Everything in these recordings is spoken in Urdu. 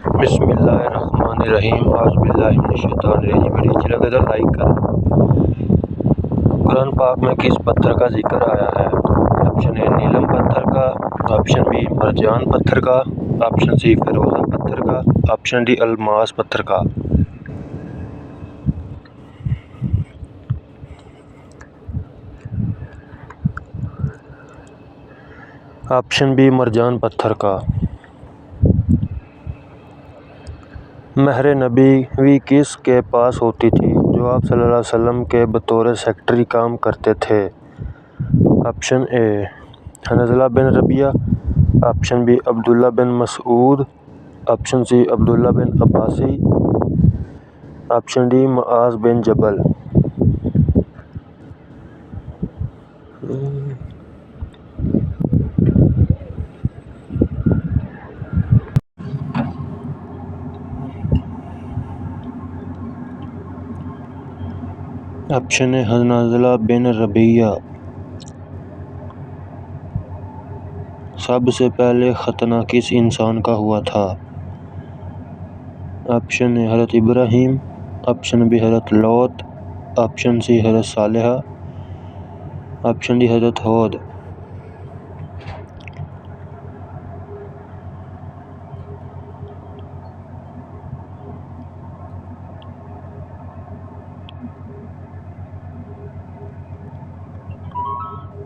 بسم اللہ الرحمن الرحیم اعوذ باللہ من الشیطان الرجیم۔ ویڈیو اچھی لگے تو لائک کریں۔ قرآن پاک میں کس پتھر کا ذکر آیا ہے؟ آپشن اے نیلم پتھر کا، آپشن بی مرجان پتھر کا، آپشن سی فیروزہ پتھر کا، آپشن ڈی الماس پتھر کا۔ آپشن بی مرجان پتھر کا۔ مہر نبوی کس کے پاس ہوتی تھی جو آپ صلی اللہ علیہ وسلم کے بطور سیکرٹری کام کرتے تھے؟ آپشن اے حنظلہ بن ربیعہ، آپشن بی عبداللہ بن مسعود، آپشن سی عبداللہ بن عباسی، آپشن ڈی معاذ بن جبل۔ آپشن اے حنظلہ بن ربیعہ۔ سب سے پہلے ختنہ کس انسان کا ہوا تھا؟ آپشن اے حضرت ابراہیم، آپشن بی حضرت لوط، آپشن سی حضرت صالحہ، آپشن ڈی حضرت ہود۔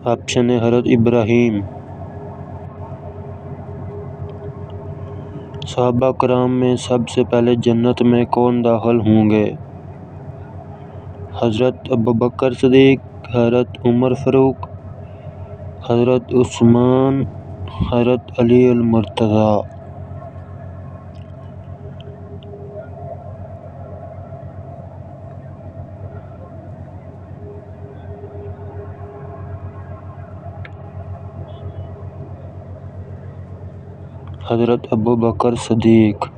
آپشن اے حضرت ابراہیم۔ صحابہ کرام میں سب سے پہلے جنت میں کون داخل ہوں گے؟ حضرت ابوبکر صدیق، حضرت عمر فاروق، حضرت عثمان، حضرت علی المرتضیٰ۔ حضرت ابوبکر صدیق۔